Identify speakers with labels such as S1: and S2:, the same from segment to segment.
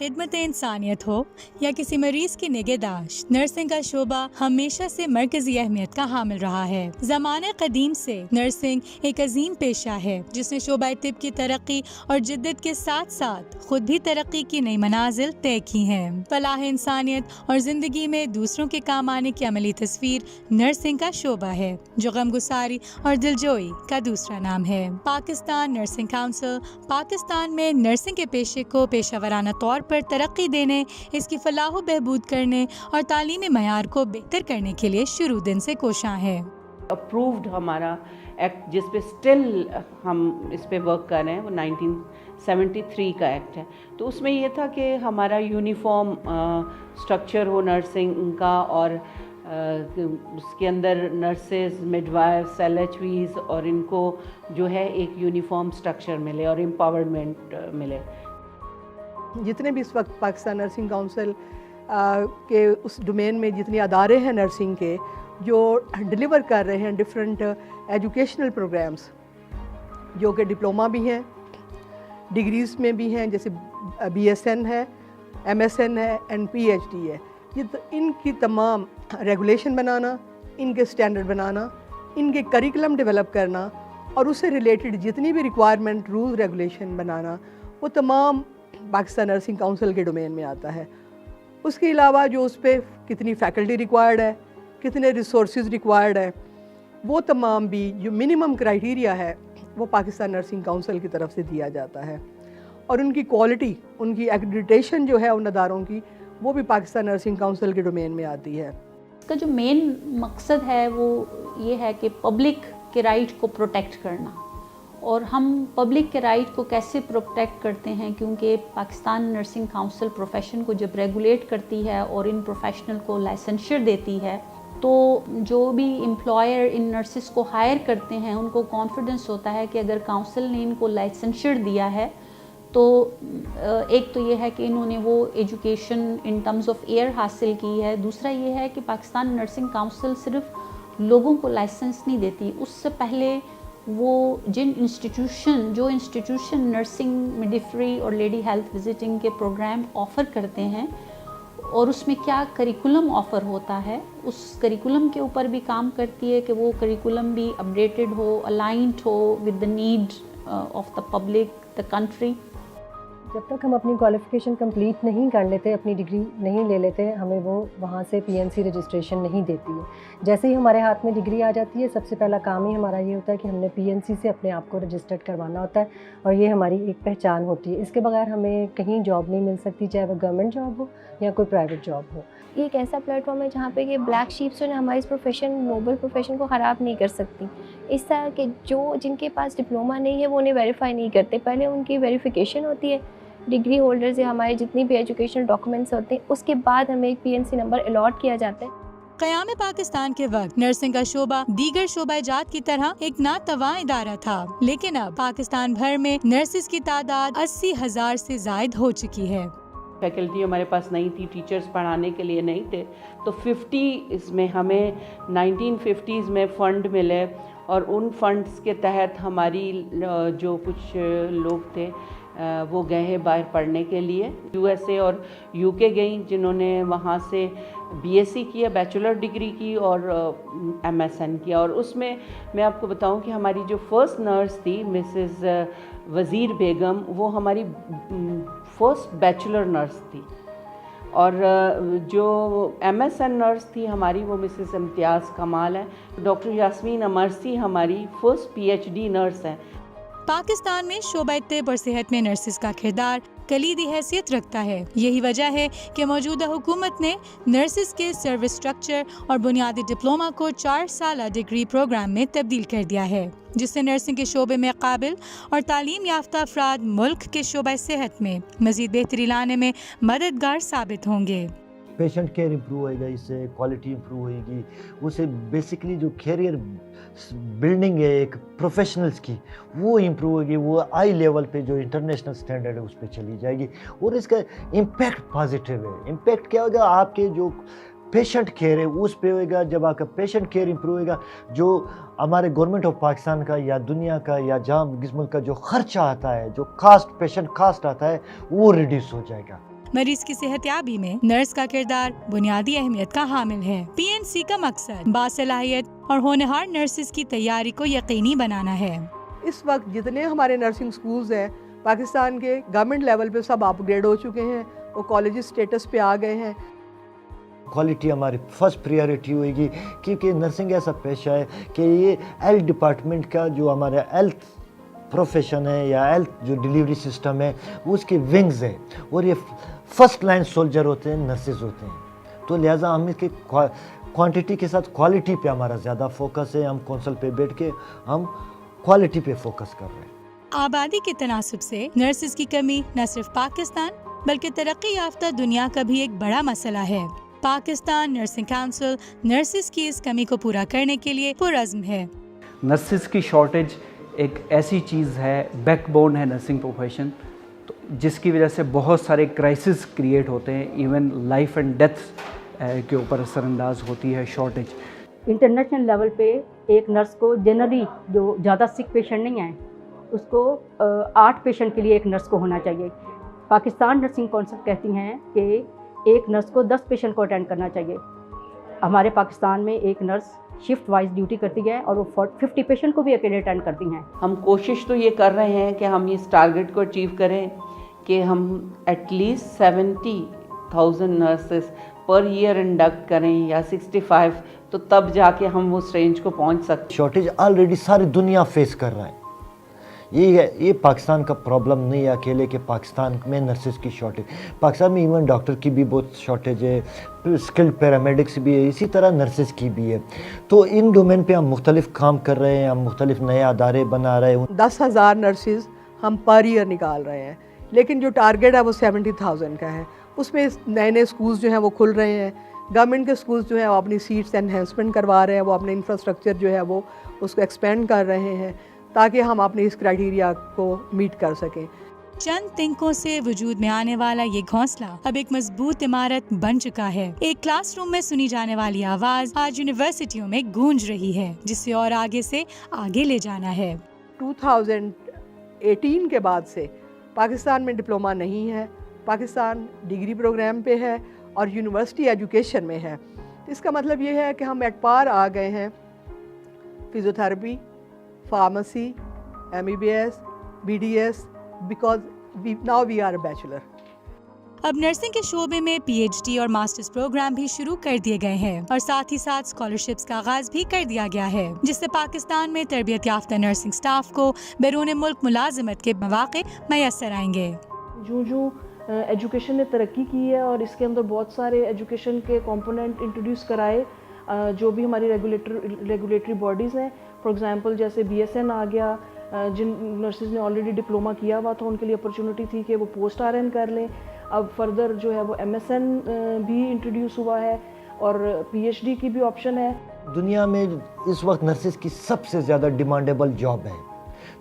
S1: खिदमत इंसानियत हो या किसी मरीज की निगहदाश्त, नर्सिंग का शोबा हमेशा से मरकजी अहमियत का हामिल रहा है। ज़माने कदीम से नर्सिंग एक अजीम पेशा है जिसने शोबा तिब की तरक्की और जिद्दत के साथ साथ खुद भी तरक्की की नई मनाजिल तय की हैं। फलाह इंसानियत और जिंदगी में दूसरों के काम आने की अमली तस्वीर नर्सिंग का शोबा है, जो गमगुसारी और दिलजोई का दूसरा नाम है। पाकिस्तान नर्सिंग काउंसिल पाकिस्तान में नर्सिंग के पेशे को पेशावराना तौर पर तरक्की देने, इसकी फलाह बहबूद करने और तालीमी मयार को बेहतर करने के लिए शुरू दिन से कोशां है।
S2: अप्रूव्ड हमारा एक्ट जिस पे स्टिल हम इस पे वर्क कर रहे हैं वो 1973 का एक्ट है। तो उसमें ये था कि हमारा यूनिफॉर्म स्ट्रक्चर हो नर्सिंग का, और उसके अंदर नर्सेज, मिडवाइफ्स, एलएचवीज और इनको जो है एक यूनिफॉर्म स्ट्रक्चर मिले और एम्पावरमेंट मिले।
S3: जितने भी इस वक्त पाकिस्तान नर्सिंग काउंसिल के उस डोमेन में जितने अदारे हैं नर्सिंग के जो डिलीवर कर रहे हैं डिफरेंट एजुकेशनल प्रोग्राम्स, जो कि डिप्लोमा भी हैं, डिग्रीज़ में भी हैं, जैसे BSN है, MSN है एंड PhD है। इनकी तमाम रेगुलेशन बनाना, इनके स्टैंडर्ड बनाना, इनके करिकुलम डेवलप करना और उससे रिलेटेड जितनी भी रिक्वायरमेंट, रूल, रेगुलेशन बनाना, वो तमाम पाकिस्तान नर्सिंग काउंसिल के डोमेन में आता है। उसके अलावा जो उस पर कितनी फैकल्टी रिक्वायर्ड है, कितने रिसोर्सेज रिक्वायर्ड है, वो तमाम भी जो मिनिमम क्राइटेरिया है वो पाकिस्तान नर्सिंग काउंसिल की तरफ से दिया जाता है। और उनकी क्वालिटी, उनकी एक्रेडिटेशन जो है उन अदारों की, वो भी पाकिस्तान नर्सिंग काउंसिल के डोमेन में आती है।
S4: इसका जो मेन मकसद है वो ये है कि पब्लिक के राइट को प्रोटेक्ट करना। और हम पब्लिक के राइट को कैसे प्रोटेक्ट करते हैं, क्योंकि पाकिस्तान नर्सिंग काउंसिल प्रोफेशन को जब रेगुलेट करती है और इन प्रोफेशनल को लाइसेंसर देती है, तो जो भी एम्प्लॉयर इन नर्सिस को हायर करते हैं उनको कॉन्फिडेंस होता है कि अगर काउंसिल ने इनको लाइसेंसर दिया है तो एक तो ये है कि इन्होंने वो education in terms of air हासिल की है। दूसरा ये है कि पाकिस्तान नर्सिंग काउंसिल सिर्फ लोगों को लाइसेंस नहीं देती, उससे पहले वो जो इंस्टीट्यूशन नर्सिंग, मिडवाइफरी और लेडी हेल्थ विजिटिंग के प्रोग्राम ऑफ़र करते हैं और उसमें क्या करिकुलम ऑफ़र होता है, उस करिकुलम के ऊपर भी काम करती है कि वो करिकुलम भी अपडेटेड हो, अलाइंड हो with the need of the public, the country.
S5: जब तक हम अपनी क्वालिफ़िकेशन कंप्लीट नहीं कर लेते, अपनी डिग्री नहीं ले लेते, हमें वो वहाँ से PNC रजिस्ट्रेशन नहीं देती है। जैसे ही हमारे हाथ में डिग्री आ जाती है, सबसे पहला काम ही हमारा ये होता है कि हमने PNC से अपने आप को रजिस्टर्ड करवाना होता है और ये हमारी एक पहचान होती है। इसके बगैर हमें कहीं जॉब नहीं मिल सकती, चाहे वो गवर्नमेंट जॉब हो या कोई प्राइवेट जॉब हो।
S6: ये एक ऐसा प्लेटफॉर्म है जहाँ पे ये ब्लैक शीप्स जो हमारे इस प्रोफेशन, नोबल प्रोफेशन को ख़राब नहीं कर सकती। इस तरह के जिनके पास डिप्लोमा नहीं है वो उन्हें वेरीफाई नहीं करते, पहले उनकी वेरिफिकेशन होती है डिग्री होल्डर्स या हमारे जितनी भी एजुकेशनल डॉक्यूमेंट्स होते हैं, उसके बाद हमें एक PNC नंबर अलॉट किया जाता है।
S1: क़याम पाकिस्तान के वक्त नर्सिंग का शोबा दीगर शोबाजात की तरह एक नातवा इदारा था, लेकिन अब पाकिस्तान भर में नर्सिस की तादाद 80,000 से जायद हो चुकी है।
S2: फैकल्टी हमारे पास नहीं थी, टीचर्स पढ़ाने के लिए नहीं थे, तो 50 इसमें हमें 1950s में फ़ंड मिले और उन फंड्स के तहत हमारी जो कुछ लोग थे वो गए हैं बाहर पढ़ने के लिए, USA और UK गई, जिन्होंने वहाँ से BSc किया, बैचलर डिग्री की और MSN किया। और उसमें मैं आपको बताऊं कि हमारी जो फर्स्ट नर्स थी मिसेस वज़ीर बेगम, वो हमारी फर्स्ट बैचलर नर्स थी, और जो MSN नर्स थी हमारी वो मिसेस इम्तियाज़ कमाल है। डॉक्टर यास्मीन अमरसी हमारी फर्स्ट PhD नर्स हैं।
S1: पाकिस्तान में शोबा तिब और सेहत में नर्सिस का किरदार कलीदी हैसियत रखता है। यही वजह है कि मौजूदा हुकूमत ने नर्सिस के सर्विस स्ट्रक्चर और बुनियादी डिप्लोमा को 4 साल डिग्री प्रोग्राम में तब्दील कर दिया है, जिससे नर्सिंग के शोबे में काबिल और तालीम याफ्ता अफराद मुल्क के शोबा सेहत में मज़ीद बेहतरी लाने में मददगार साबित होंगे।
S7: पेशेंट केयर इम्प्रूव होएगा, इससे क्वालिटी इम्प्रूव होएगी, उससे बेसिकली जो कैरियर बिल्डिंग है एक प्रोफेशनल्स की वो इम्प्रूव होगी, वो हाई लेवल पे जो इंटरनेशनल स्टैंडर्ड है उस पर चली जाएगी और इसका इम्पैक्ट पॉजिटिव है। इम्पैक्ट क्या होगा, आपके जो पेशेंट केयर है उस पे होएगा। जब आपका पेशेंट केयर इम्प्रूव होएगा, जो हमारे गवर्नमेंट ऑफ पाकिस्तान का या दुनिया का या जहाँ जिस मुल्क का जो खर्चा आता है, जो कास्ट, पेशेंट कास्ट आता है, वो रिड्यूस हो जाएगा।
S1: मरीज की सेहतयाबी में नर्स का किरदार बुनियादी अहमियत का हामिल है। PNC का मकसद बासलाहियत और होनहार नर्सेज की तैयारी को यकीनी बनाना है।
S3: इस वक्त जितने हमारे नर्सिंग स्कूल्स हैं पाकिस्तान के गवर्नमेंट लेवल पे सब अपग्रेड हो चुके हैं, वो कॉलेज स्टेटस पे आ गए हैं।
S7: क्वालिटी हमारी फर्स्ट प्रायोरिटी होगी, क्योंकि नर्सिंग ऐसा पेशा है कि ये हेल्थ डिपार्टमेंट का जो हमारा हेल्थ प्रोफेशन है या हेल्थ जो डिलीवरी सिस्टम है उसके विंग्स है, और ये फर्स्ट लाइन सोल्जर होते हैं, नर्सेज होते हैं। तो लिहाजा हम इसके क्वांटिटी के साथ क्वालिटी पे हमारा ज़्यादा फोकस है। हम कौंसल पे बैठ के हम क्वालिटी पे फोकस कर रहे हैं।
S1: आबादी के तनासुब से नर्सेज की कमी न सिर्फ पाकिस्तान बल्कि तरक्की याफ्ता दुनिया का भी एक बड़ा मसला है। पाकिस्तान नर्सिंग काउंसिल नर्सेज की इस कमी को पूरा करने के लिए पुरअज़्म है।
S8: नर्सेज की शॉर्टेज एक ऐसी चीज़ है, बैकबोन है नर्सिंग प्रोफेशन, तो जिसकी वजह से बहुत सारे क्राइसिस क्रिएट होते हैं, इवन लाइफ एंड डेथ के ऊपर असरअंदाज होती है शॉर्टेज।
S9: इंटरनेशनल लेवल पे एक नर्स को जनरली जो ज़्यादा सिक पेशेंट नहीं है उसको 8 पेशेंट के लिए एक नर्स को होना चाहिए। पाकिस्तान नर्सिंग काउंसिल कहती हैं कि एक नर्स को 10 पेशेंट को अटेंड करना चाहिए। हमारे पाकिस्तान में एक नर्स शिफ्ट वाइज ड्यूटी करती है और वो 50 पेशेंट को भी अकेले अटेंड करती हैं।
S2: हम कोशिश तो ये कर रहे हैं कि हम इस टारगेट को अचीव करें कि हम at least 70,000 nurses per year induct करें या 65, तो तब जाके हम उस रेंज को पहुंच सकते।
S7: शॉर्टेज ऑलरेडी सारी दुनिया फेस कर रहा है। ये पाकिस्तान का प्रॉब्लम नहीं है अकेले कि पाकिस्तान में नर्सेज की शॉर्टेज, पाकिस्तान में इवन डॉक्टर की भी बहुत शॉर्टेज है, स्किल्ड पैरामेडिक्स भी है, इसी तरह नर्सेज की भी है। तो इन डोमेन पे हम मुख्तलिफ काम कर रहे हैं, हम मुख्तलिफ नए अदारे बना रहे हैं।
S3: 10,000 नर्सेज हम पर ईयर निकाल रहे हैं, लेकिन जो टारगेट है वो 70,000 का है। उसमें नए नए स्कूल्स जो हैं वो खुल रहे हैं। गवर्नमेंट के स्कूल्स जो हैं वो अपनी सीट्स एनहेंसमेंट करवा रहे हैं, वो अपने इंफ्रास्ट्रक्चर जो है वो उसको एक्सपेंड कर रहे हैं ताकि हम अपने इस क्राइटेरिया को मीट कर सकें।
S1: चंद तिनकों से वजूद में आने वाला ये घोंसला अब एक मजबूत इमारत बन चुका है। एक क्लासरूम में सुनी जाने वाली आवाज आज यूनिवर्सिटियों में गूंज रही है, जिसे और आगे से आगे ले जाना है।
S3: 2018 के बाद से पाकिस्तान में डिप्लोमा नहीं है, पाकिस्तान डिग्री प्रोग्राम पे है और यूनिवर्सिटी एजुकेशन में है। इसका मतलब ये है कि हम एट पार आ गए हैं physiotherapy, pharmacy, MBBS, BDS, because now we are a bachelor.
S1: अब नर्सिंग के शोबे में PhD और मास्टर्स प्रोग्राम भी शुरू कर दिए गए हैं और साथ ही साथ स्कॉलरशिप्स का आगाज भी कर दिया गया है, जिससे पाकिस्तान में तरबियत याफ्ता नर्सिंग स्टाफ को बैरून मुल्क मुलाजमत के मौके मैसर आएंगे।
S10: जो एजुकेशन ने तरक्की की है और इसके अंदर बहुत सारे एजुकेशन के कंपोनेंट इंट्रोड्यूस कराए, जो भी हमारी रेगुलेटरी बॉडीज़ हैं, फॉर एग्जांपल जैसे BSN आ गया, जिन नर्सेज ने ऑलरेडी डिप्लोमा किया हुआ था उनके लिए अपॉर्चुनिटी थी कि वो पोस्ट RN कर लें। अब फर्दर जो है वो MSN भी इंट्रोड्यूस हुआ है और PhD की भी ऑप्शन है।
S7: दुनिया में इस वक्त नर्सेज की सबसे ज़्यादा डिमांडेबल जॉब है।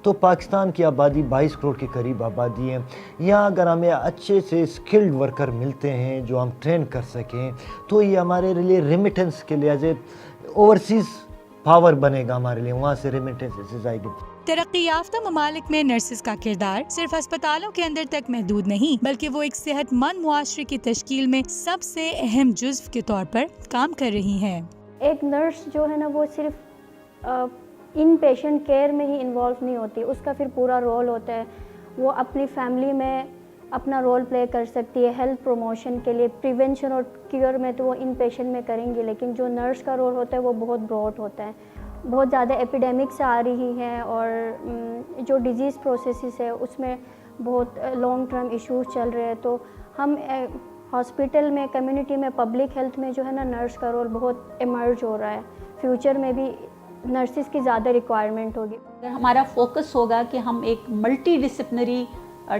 S7: तो पाकिस्तान की आबादी 22 करोड़ के करीब आबादी है। यहाँ अगर हमें अच्छे से स्किल्ड वर्कर मिलते हैं जो हम ट्रेन कर सकें, तो ये हमारे लिए रेमिटेंस के लिए ओवरसीज़ पावर बनेगा हमारे लिए, वहाँ से रेमिटेंस आएगी।
S1: तरक्की याफ्ता ममालिक में नर्सेज का किरदार सिर्फ अस्पतालों के अंदर तक महदूद नहीं, बल्कि वो एक सेहतमंद मुआशरे की तश्कील में सबसे अहम जुज़्व के तौर पर काम कर रही हैं।
S6: एक नर्स जो है ना वो सिर्फ इन पेशेंट केयर में ही इन्वॉल्व नहीं होती, उसका फिर पूरा रोल होता है। वो अपनी फैमिली में अपना रोल प्ले कर सकती है, हेल्थ प्रमोशन के लिए, प्रिवेंशन और क्योर में तो वो इन पेशेंट में करेंगी, लेकिन जो नर्स का रोल होता है वो बहुत ब्रॉड होता है। बहुत ज़्यादा एपिडेमिक्स आ रही हैं और जो डिजीज़ प्रोसेसेस है उसमें बहुत लॉन्ग टर्म इश्यूज चल रहे हैं, तो हम हॉस्पिटल में, कम्युनिटी में, पब्लिक हेल्थ में जो है ना नर्स का रोल बहुत इमर्ज हो रहा है। फ्यूचर में भी नर्सिस की ज़्यादा रिक्वायरमेंट होगी।
S4: अगर हमारा फोकस होगा कि हम एक मल्टी डिसिप्लिनरी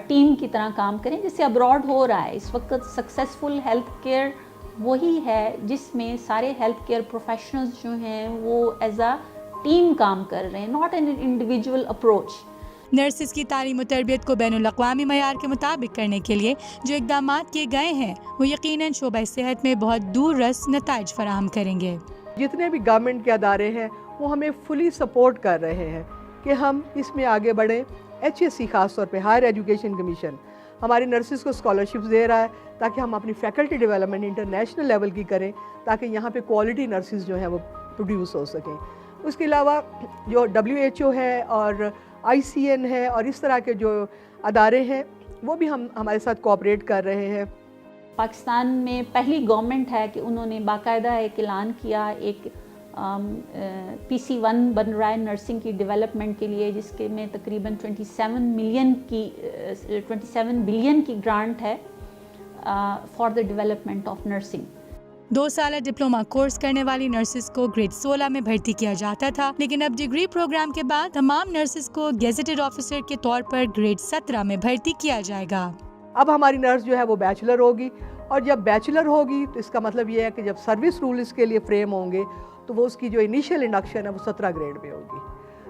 S4: टीम की तरह काम करें, जिससे अब्रॉड हो रहा है इस वक्त सक्सेसफुल हेल्थ केयर वही है जिसमें सारे हेल्थ केयर प्रोफेशनल्स जो हैं वो एज अ टीम काम कर रहे हैं, not an individual approach.
S1: Nurses की तालीम और तरबियत को बैनुल अक़वामी मयार के मुताबिक करने के लिए जो इक़दामात किए गए हैं वो यकीनन शोबा सेहत में बहुत दूर रस नताइज फराहम करेंगे।
S3: जितने भी गवर्नमेंट के अदारे हैं वो हमें फुली सपोर्ट कर रहे हैं कि हम इसमें आगे बढ़ें। HSC ख़ास तौर पे हायर एजुकेशन कमीशन ہماری نرسز کو اسکالرشپس دے رہا ہے تاکہ ہم اپنی فیکلٹی ڈیولپمنٹ انٹرنیشنل لیول کی کریں تاکہ یہاں پہ کوالٹی نرسز جو ہیں وہ پروڈیوس ہو سکیں. اس کے علاوہ جو WHO ہے اور ICN ہے اور اس طرح کے جو ادارے ہیں وہ بھی ہمارے ساتھ کوآپریٹ کر رہے ہیں.
S4: پاکستان میں پہلی گورنمنٹ ہے کہ انہوں نے باقاعدہ ایک اعلان کیا ایک PC1 بن رہا ہے نرسنگ کی ڈیولپمنٹ کے لیے، جس کے میں تقریباً 27 بلین کی گرانٹ ہے for the development of nursing.
S1: 2 سالہ ڈپلومہ کورس کرنے والی نرسز کو گریڈ 16 میں بھرتی کیا جاتا تھا، لیکن اب ڈگری پروگرام کے بعد تمام نرسز کو گیزیٹڈ آفیسر کے طور پر گریڈ 17 میں بھرتی کیا جائے گا.
S3: اب ہماری نرس جو ہے وہ بیچلر ہوگی، اور جب بیچلر ہوگی تو اس کا مطلب یہ ہے کہ جب سروس رول اس کے لیے فریم ہوں گے تو وہ اس کی جو انیشیل انڈکشن ہے وہ 17 گریڈ میں ہوگی.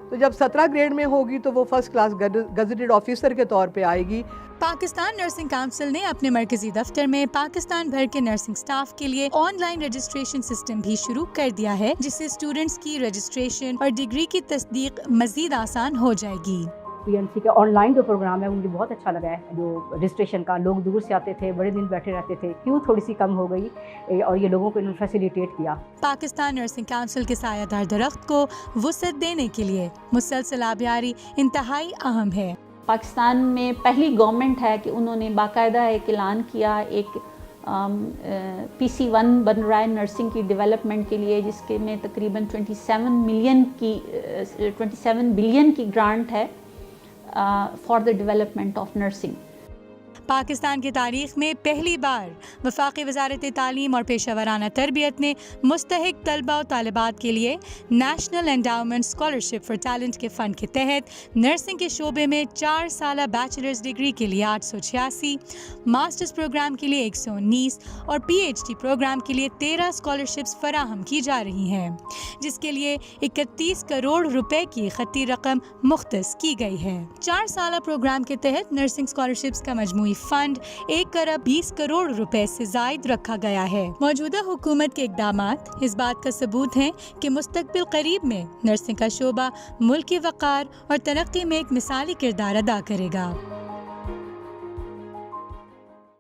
S3: تو جب 17 گریڈ میں ہوگی تو وہ فرسٹ کلاس گزیٹڈ آفیسر کے طور پہ آئے گی.
S1: پاکستان نرسنگ کونسل نے اپنے مرکزی دفتر میں پاکستان بھر کے نرسنگ سٹاف کے لیے آن لائن رجسٹریشن سسٹم بھی شروع کر دیا ہے، جس سے اسٹوڈنٹس کی رجسٹریشن اور ڈگری کی تصدیق مزید آسان ہو جائے گی.
S9: PNC کا آن لائن جو پروگرام ہے مجھے بہت اچھا لگا ہے. جو رجسٹریشن کا لوگ دور سے آتے تھے، بڑے دن بیٹھے رہتے تھے، کیوں تھوڑی سی کم ہو گئی اور یہ لوگوں کو انہوں نے فیسیلیٹیٹ کیا.
S1: پاکستان نرسنگ کونسل کے سایہ دار درخت کو وسعت دینے کے لیے مسلسل آبیاری انتہائی اہم ہے.
S4: پاکستان میں پہلی گورنمنٹ ہے کہ انہوں نے باقاعدہ ایک اعلان کیا ایک PC1 بن رہا ہے نرسنگ کی ڈیولپمنٹ کے لیے، جس کے میں تقریباً 27 بلین کی گرانٹ ہے for the development of nursing.
S1: Pakistan کی تاریخ میں پہلی بار وفاقی وزارت تعلیم اور پیشہ ورانہ تربیت نے مستحق طلبہ و طالبات کے لیے national endowment scholarship for talent کے فنڈ کے تحت نرسنگ کے شعبے میں 4 سالہ بیچلرز ڈگری کے لیے 886، ماسٹرز پروگرام کے لیے 119 اور PhD پروگرام کے لیے 13 اسکالرشپس فراہم کی جا رہی ہیں، جس کے لیے 31 کروڑ روپے کی خطی رقم مختص کی گئی ہے. 4 سالہ پروگرام کے تحت نرسنگ اسکالرشپس کا مجموعی فنڈ 1 ارب 20 کروڑ روپے سے زائد رکھا گیا ہے. موجودہ حکومت کے اقدامات اس بات کا ثبوت ہیں کہ مستقبل قریب میں نرسنگ کا شعبہ ملک کی وقار اور ترقی میں ایک مثالی کردار ادا کرے گا.